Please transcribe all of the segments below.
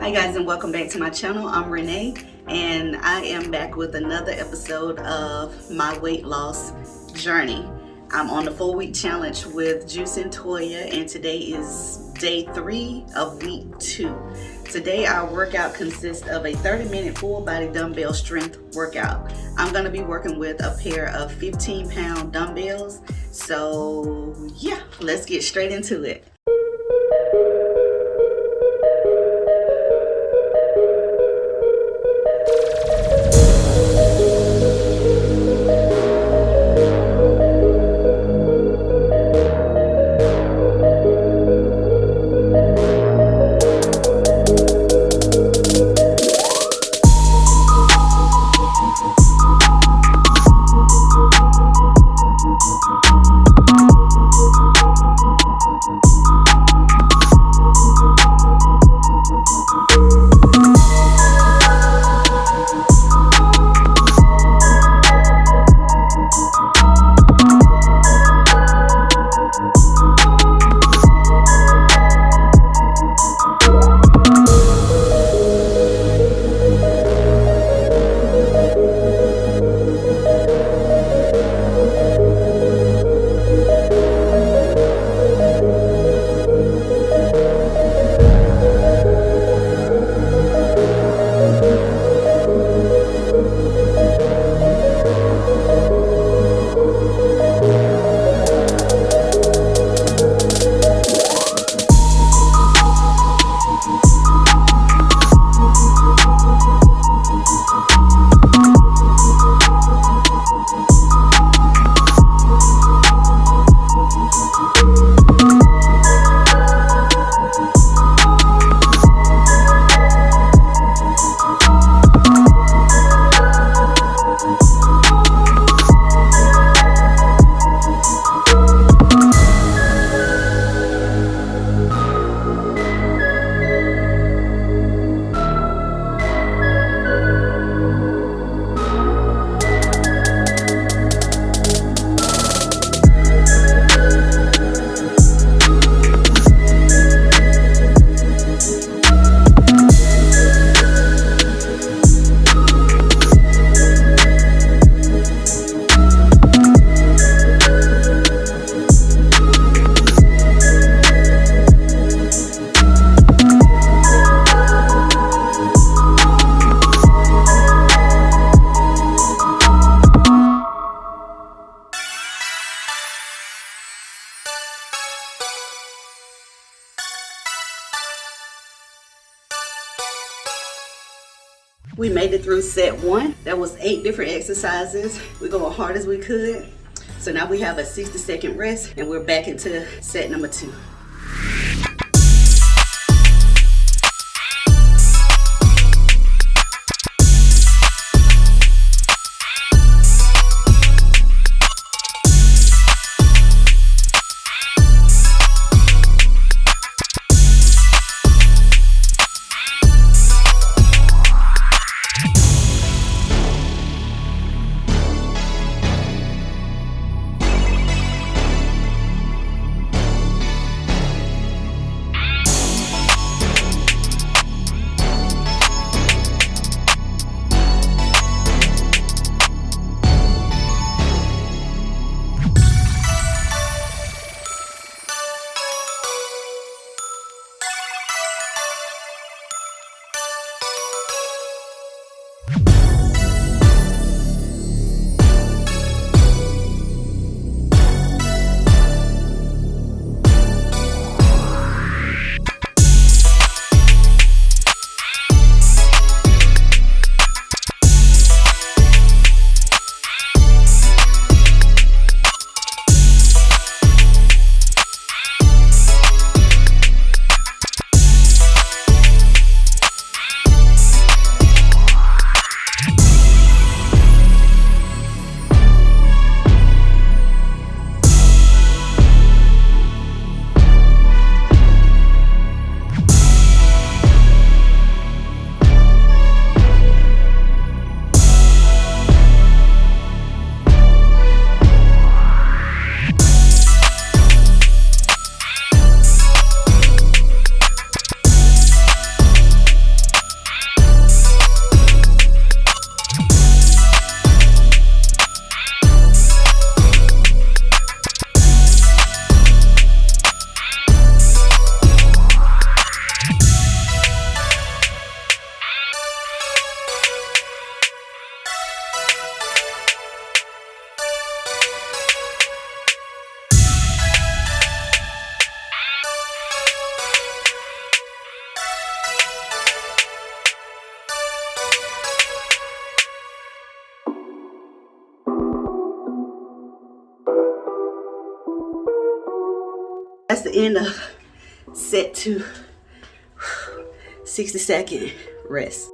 Hi guys, and welcome back to my channel. I'm Renee and I am back with another episode of my weight loss journey. I'm on the 4-week challenge with Juice and Toya, and today is day 3 of week 2. Today our workout consists of a 30-minute full body dumbbell strength workout. I'm going to be working with a pair of 15-pound dumbbells. So yeah, let's get straight into it. We made it through set 1. That was 8 different exercises. We go as hard as we could. So now we have a 60-second rest and we're back into set number 2. that's the end of set 2. 60-second rest.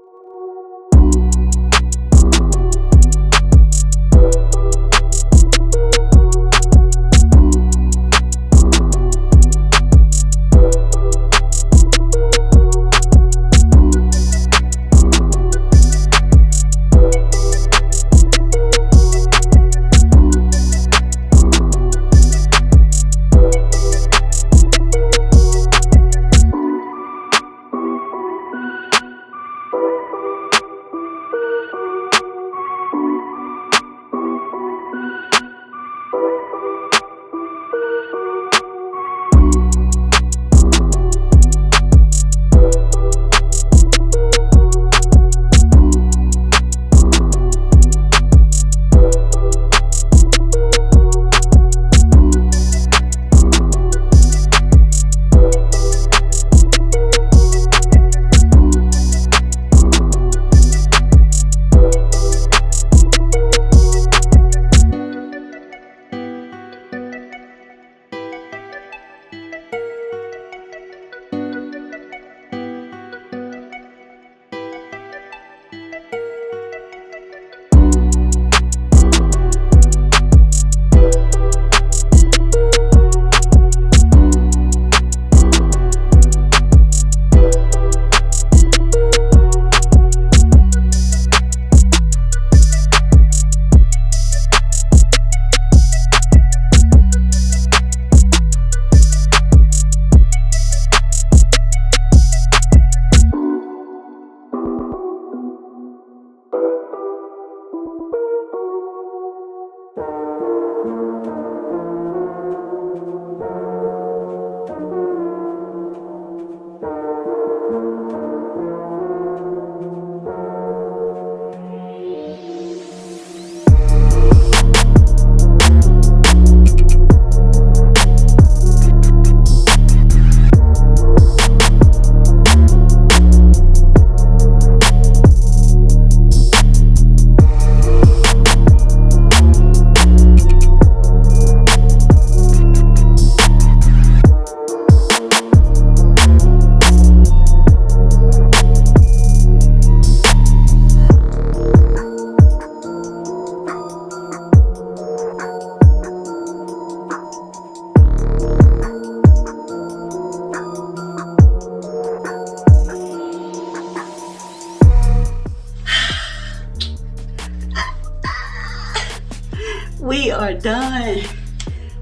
We are done.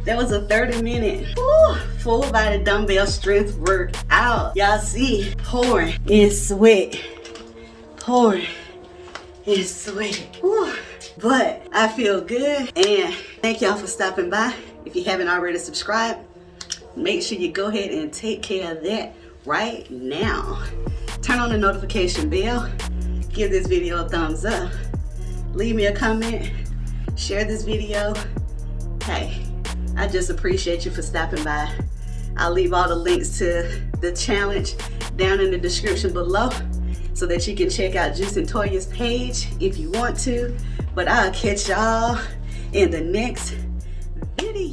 That was a 30-minute full body dumbbell strength workout. Y'all see, pouring in sweat. Pouring in sweat. Woo. But I feel good, and thank y'all for stopping by. If you haven't already subscribed, make sure you go ahead and take care of that right now. Turn on the notification bell. Give this video a thumbs up. Leave me a comment. Share this video. Hey, I just appreciate you for stopping by. I'll leave all the links to the challenge down in the description below so that you can check out Juice and Toya's page if you want to. But I'll catch y'all in the next video.